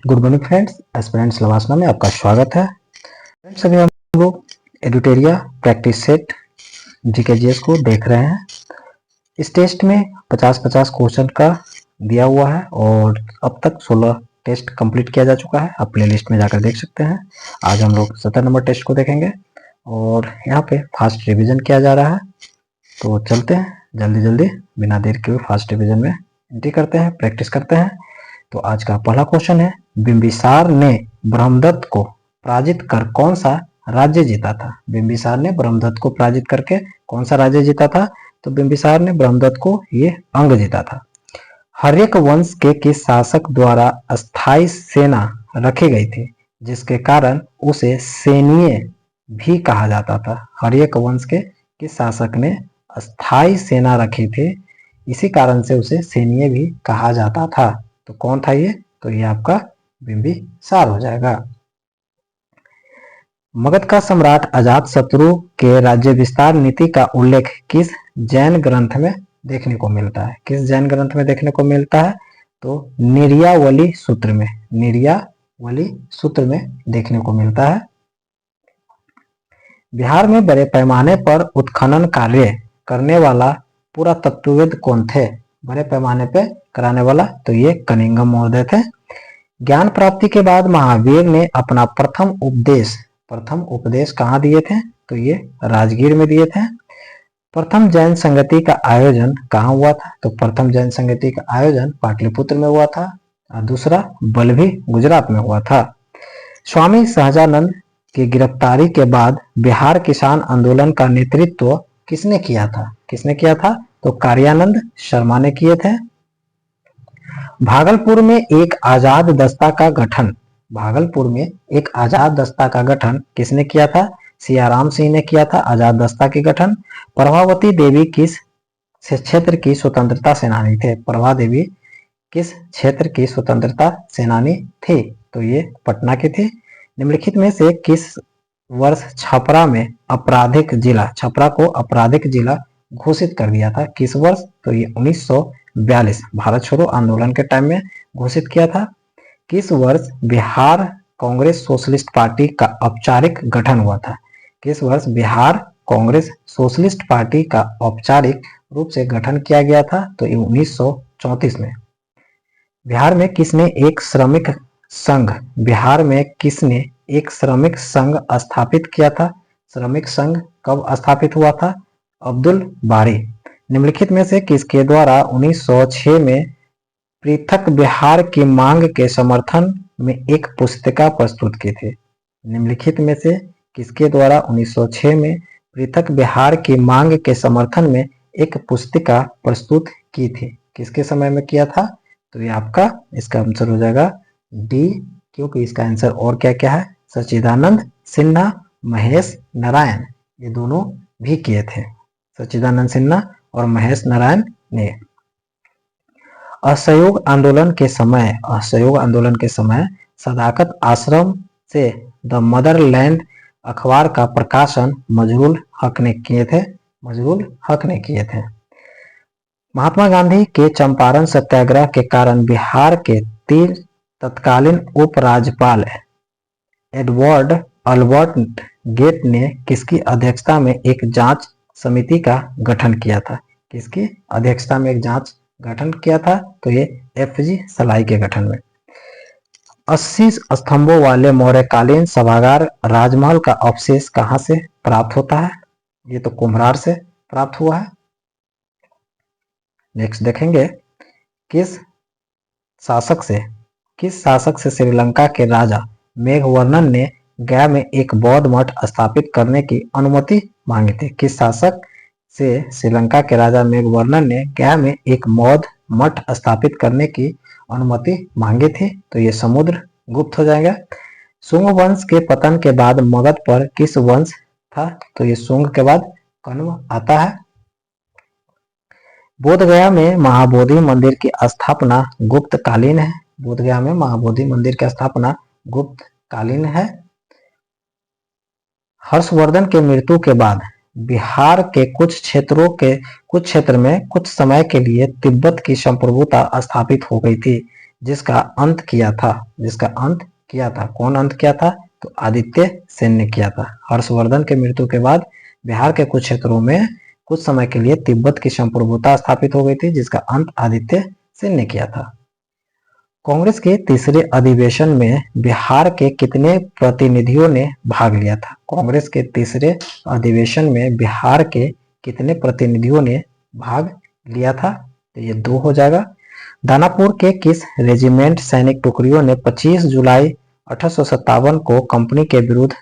Good morning friends, aspirants लवासना में आपका स्वागत है। फ्रेंड्स, अभी हम लोग एडिटोरिया प्रैक्टिस सेट जीकेजीएस को देख रहे हैं। इस टेस्ट में 50-50 क्वेश्चन का दिया हुआ है और अब तक 16 टेस्ट कंप्लीट किया जा चुका है। आप प्लेलिस्ट में जाकर देख सकते हैं। आज हम लोग 70 नंबर टेस्ट को देखेंगे और यहाँ पे फास्ट रिविजन किया जा रहा है। तो चलते हैं जल्दी जल्दी बिना देर के फास्ट रिविजन में एंट्री करते हैं, प्रैक्टिस करते हैं। तो आज का पहला क्वेश्चन है, बिंबिसार ने ब्रह्मदत्त को पराजित कर कौन सा राज्य जीता था? बिंबिसार ने ब्रह्मदत्त को पराजित करके कौन सा राज्य जीता था? तो बिंबिसार ने ब्रह्मदत्त को ये अंग जीता था। हर्यक वंश के किस शासक द्वारा अस्थायी सेना रखी गई थी जिसके कारण उसे सेनीय भी कहा जाता था? हर्यक वंश के किस शासक ने अस्थायी सेना रखी थी, इसी कारण से उसे सेनीय भी कहा जाता था? तो कौन था ये? तो ये आपका बिंबिसार हो जाएगा। मगध का सम्राट अजातशत्रु के राज्य विस्तार नीति का उल्लेख किस जैन ग्रंथ में देखने को मिलता है? किस जैन ग्रंथ में देखने को मिलता है? तो निर्यावली सूत्र में, निर्यावली सूत्र में देखने को मिलता है। बिहार में बड़े पैमाने पर उत्खनन कार्य करने वाला पुरातत्वविद कौन थे? बड़े पैमाने पे कराने वाला तो ये कनिंघम महोदय थे। ज्ञान प्राप्ति के बाद महावीर ने अपना प्रथम उपदेश कहाँ दिए थे? तो ये राजगीर में दिए थे। प्रथम जैन संगति का आयोजन कहाँ हुआ था? तो प्रथम जैन संगति का आयोजन पाटलिपुत्र में हुआ था और दूसरा बल्भी गुजरात में हुआ था। स्वामी सहजानंद की गिरफ्तारी के बाद बिहार किसान आंदोलन का नेतृत्व किसने किया था? किसने किया था? तो कार्यानंद शर्मा ने किए थे। भागलपुर में एक आजाद दस्ता का गठन किसने किया था? सियाराम सिंह ने किया था आजाद दस्ता के गठन। प्रभावती देवी किस क्षेत्र की स्वतंत्रता सेनानी थे? प्रभा देवी किस क्षेत्र की स्वतंत्रता सेनानी थी? तो ये पटना की थी। निम्नलिखित में से किस वर्ष छपरा को आपराधिक जिला घोषित कर दिया था? किस वर्ष? तो ये 1942 भारत छोड़ो आंदोलन के टाइम में घोषित किया था। किस वर्ष बिहार कांग्रेस सोशलिस्ट पार्टी का औपचारिक गठन हुआ था? किस वर्ष बिहार कांग्रेस सोशलिस्ट पार्टी का औपचारिक रूप से गठन किया गया था? तो ये 1934 में। बिहार में किसने एक श्रमिक संघ स्थापित किया था? श्रमिक संघ कब स्थापित हुआ था? अब्दुल बारी। निम्नलिखित में से किसके द्वारा 1906 में पृथक बिहार की मांग के समर्थन में एक पुस्तिका प्रस्तुत की थी? निम्नलिखित में से किसके द्वारा 1906 में पृथक बिहार की मांग के समर्थन में एक पुस्तिका प्रस्तुत की थी? किसके समय में किया था? तो ये आपका इसका आंसर हो जाएगा डी, क्योंकि इसका आंसर और क्या क्या है? सच्चिदानंद सिन्हा, महेश नारायण, ये दोनों भी किए थे। सच्चिदानंद सिन्हा और महेश नारायण ने। असहयोग आंदोलन के समय सदाकत आश्रम से द मदरलैंड अखबार का प्रकाशन मजरूल हक ने किए थे। महात्मा गांधी के चंपारण सत्याग्रह के कारण बिहार के तत्कालीन उपराज्यपाल एडवर्ड अल्बर्ट गेट ने किसकी अध्यक्षता में एक जांच समिति का गठन किया था? किसकी अध्यक्षता में एक जांच गठन किया था? तो ये एफजी सलाई के गठन में। 80 स्तंभों वाले मौर्यकालीन सभागार राजमहल का अवशेष कहाँ से प्राप्त होता है? ये तो कुम्हरार से प्राप्त हुआ है। नेक्स्ट देखेंगे, किस शासक से श्रीलंका के राजा मेघवर्णन ने गया में एक बौद्ध मठ स्थापित करने की अनुमति मांगी थी? किस शासक से श्रीलंका के राजा मेघवर्णन ने गया में एक बौद्ध मठ स्थापित करने की अनुमति मांगी थी? तो ये समुद्रगुप्त हो जाएगा। शुंग वंश के पतन के बाद मगध पर किस वंश था? तो ये शुंग के बाद कण्व आता है। बोधगया में महाबोधि मंदिर की स्थापना गुप्तकालीन है। बोधगया में महाबोधि मंदिर की स्थापना गुप्तकालीन है। हर्षवर्धन के मृत्यु के बाद बिहार के कुछ क्षेत्र में कुछ समय के लिए तिब्बत की संप्रभुता स्थापित हो गई थी। जिसका अंत किया था। कौन अंत किया था? तो आदित्य सेन ने किया था। हर्षवर्धन के मृत्यु के बाद बिहार के कुछ क्षेत्रों में कुछ समय के लिए तिब्बत की संप्रभुता स्थापित हो गई थी, जिसका अंत आदित्य सेन ने किया था। कांग्रेस के तीसरे अधिवेशन में बिहार के कितने प्रतिनिधियों ने भाग लिया था? कांग्रेस के तीसरे अधिवेशन में बिहार के कितने प्रतिनिधियों ने भाग लिया था? तो ये 2 हो जाएगा। दानापुर के किस रेजिमेंट सैनिक टुकड़ियों ने 25 जुलाई 1857 को कंपनी के विरुद्ध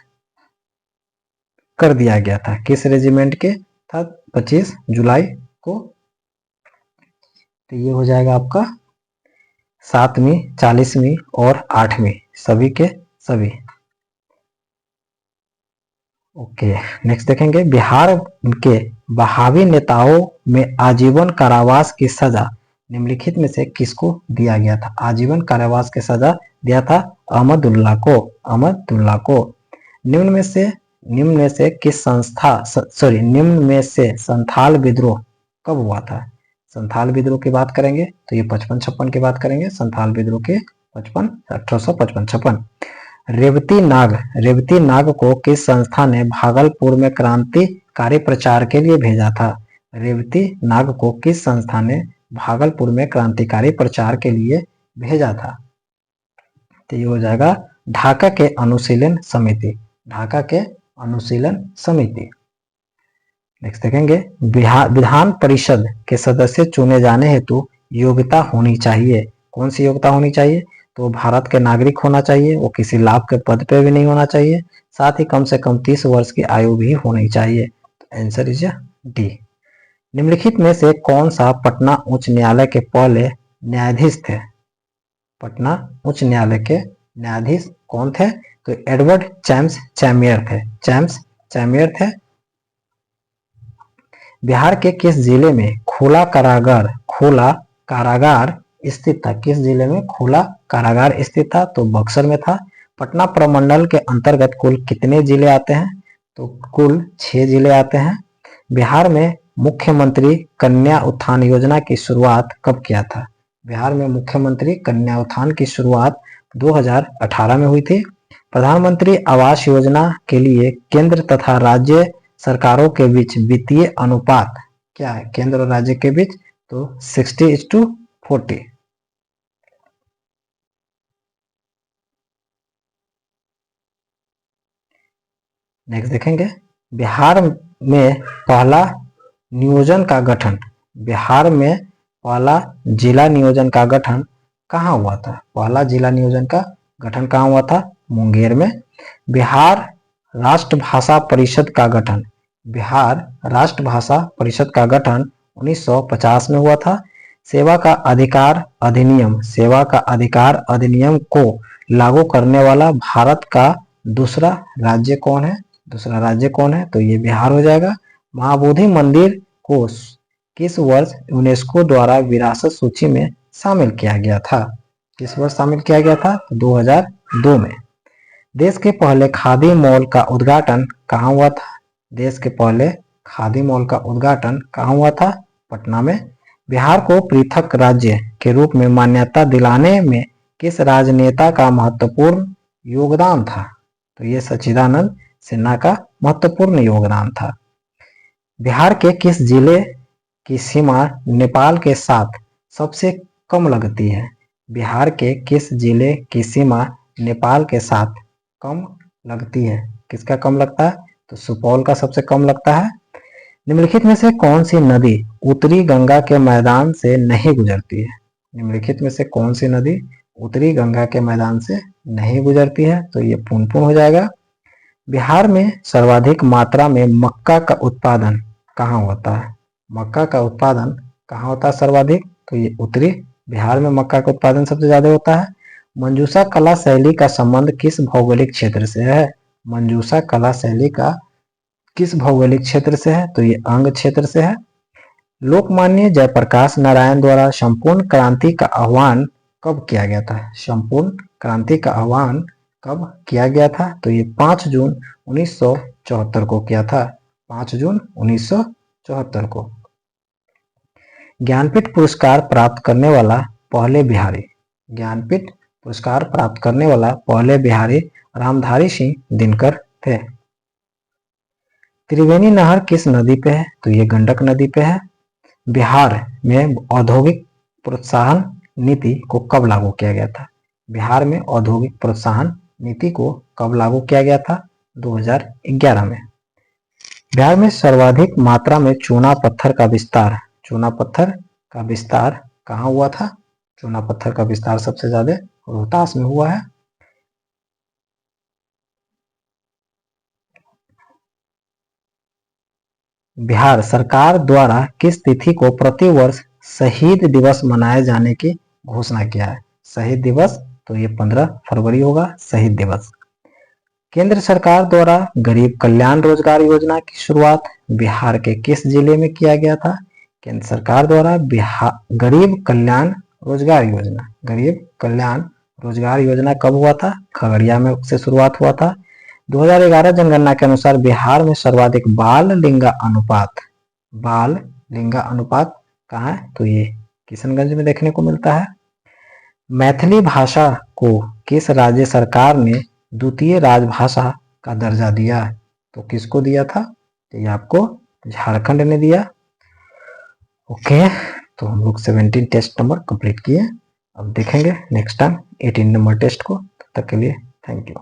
कर दिया गया था? किस रेजिमेंट के था 25 जुलाई को? तो ये हो जाएगा आपका 7वीं, 40वीं और 8वीं, सभी के सभी। ओके, नेक्स्ट देखेंगे। बिहार के बहावी नेताओं में आजीवन कारावास की सजा निम्नलिखित में से किसको दिया गया था? आजीवन कारावास की सजा दिया था अहमदुल्ला को। निम्न में से संथाल विद्रोह कब हुआ था? संथाल विद्रोह की बात करेंगे तो ये 55-56 की बात करेंगे। संथाल विद्रोह के 1855-56। रेवती नाग को किस संस्था ने भागलपुर में क्रांतिकारी प्रचार के लिए भेजा था? रेवती नाग को किस संस्था ने भागलपुर में क्रांतिकारी प्रचार के लिए भेजा था? तो ये हो जाएगा ढाका के अनुशीलन समिति। नेक्स्ट देखेंगे। विधान परिषद के सदस्य चुने जाने हेतु योग्यता होनी चाहिए। कौन सी योग्यता होनी चाहिए? तो भारत के नागरिक होना चाहिए, वो किसी लाभ के पद पे भी नहीं होना चाहिए, साथ ही कम से कम 30 वर्ष की आयु भी होनी चाहिए। तो आंसर इज डी। निम्नलिखित में से कौन सा पटना उच्च न्यायालय के पहले न्यायाधीश थे? पटना उच्च न्यायालय के न्यायाधीश कौन थे? तो एडवर्ड चैम्स चैमियर थे। बिहार के किस जिले में खुला कारागार स्थित था? किस जिले में खुला कारागार स्थित था? तो बक्सर में था। पटना प्रमंडल के अंतर्गत कुल कितने जिले आते हैं? तो कुल 6 जिले आते हैं। बिहार में मुख्यमंत्री कन्या उत्थान योजना की शुरुआत कब किया था? बिहार में मुख्यमंत्री कन्या उत्थान की शुरुआत 2018 में हुई थी। प्रधानमंत्री आवास योजना के लिए केंद्र तथा राज्य सरकारों के बीच वित्तीय अनुपात क्या है? केंद्र और राज्य के बीच तो 60:40। नेक्स्ट देखेंगे। बिहार में पहला जिला नियोजन का गठन कहाँ हुआ था? पहला जिला नियोजन का गठन कहाँ हुआ था? मुंगेर में। बिहार राष्ट्रभाषा परिषद का गठन 1950 में हुआ था। सेवा का अधिकार अधिनियम को लागू करने वाला भारत का दूसरा राज्य कौन है? तो ये बिहार हो जाएगा। महाबोधि मंदिर को किस वर्ष यूनेस्को द्वारा विरासत सूची में शामिल किया गया था? किस वर्ष शामिल किया गया था? 2002 में। देश के पहले खादी मॉल का उद्घाटन कहाँ हुआ था? देश के पहले खादी मॉल का उद्घाटन कहाँ हुआ था? पटना में। बिहार को पृथक राज्य के रूप में मान्यता दिलाने में किस राजनेता का महत्वपूर्ण योगदान था? तो ये सच्चिदानंद सिन्हा का महत्वपूर्ण योगदान था। बिहार के किस जिले की सीमा नेपाल के साथ सबसे कम लगती है? बिहार के किस जिले की सीमा नेपाल के साथ कम लगती है? किसका कम लगता है? तो सुपौल का सबसे कम लगता है। निम्नलिखित में से कौन सी नदी उत्तरी गंगा के मैदान से नहीं गुजरती है? निम्नलिखित में से कौन सी नदी उत्तरी गंगा के मैदान से नहीं गुजरती है? तो ये पुनपुन हो जाएगा। बिहार में सर्वाधिक मात्रा में मक्का का उत्पादन कहाँ होता है? मक्का का उत्पादन कहाँ होता है सर्वाधिक? तो ये उत्तरी बिहार में मक्का का उत्पादन सबसे ज्यादा होता है। मंजूषा कला शैली का संबंध किस भौगोलिक क्षेत्र से है? मंजूषा कला शैली का किस भौगोलिक क्षेत्र से है? तो ये अंग क्षेत्र से है। लोकमान्य जयप्रकाश नारायण द्वारा संपूर्ण क्रांति का आह्वान कब किया गया था? संपूर्ण क्रांति का आह्वान कब किया गया था? तो ये 5 जून 1974 को किया था। 5 जून 1974 को। ज्ञानपीठ पुरस्कार प्राप्त करने वाला पहले बिहारी ज्ञानपीठ पुरस्कार प्राप्त करने वाला पहले बिहारी रामधारी सिंह दिनकर थे। त्रिवेणी नहर किस नदी पे है? तो ये गंडक नदी पे है। बिहार में औद्योगिक प्रोत्साहन नीति को कब लागू किया गया था? बिहार में औद्योगिक प्रोत्साहन नीति को कब लागू किया गया था? 2011 में। बिहार में सर्वाधिक मात्रा में चूना पत्थर का विस्तार कहाँ हुआ था? चूना पत्थर का विस्तार सबसे ज्यादा रोहतास में हुआ है। बिहार सरकार द्वारा किस तिथि को प्रतिवर्ष शहीद दिवस मनाए जाने की घोषणा किया है? शहीद दिवस, तो ये 15 फरवरी होगा शहीद दिवस। केंद्र सरकार द्वारा गरीब कल्याण रोजगार योजना की शुरुआत बिहार के किस जिले में किया गया था? केंद्र सरकार द्वारा गरीब कल्याण रोजगार योजना कब हुआ था? खगड़िया में उससे शुरुआत हुआ था। 2011 जनगणना के अनुसार बिहार में सर्वाधिक बाल लिंगा अनुपात कहाँ है? तो ये किशनगंज में देखने को मिलता है। मैथिली भाषा को किस राज्य सरकार ने द्वितीय राजभाषा का दर्जा दिया? तो किसको दिया था? तो ये आपको झारखंड ने दिया। ओके, तो हम लोग 17 टेस्ट नंबर कंप्लीट किए। अब देखेंगे नेक्स्ट टाइम 18 नंबर टेस्ट को। तब तक के लिए थैंक यू।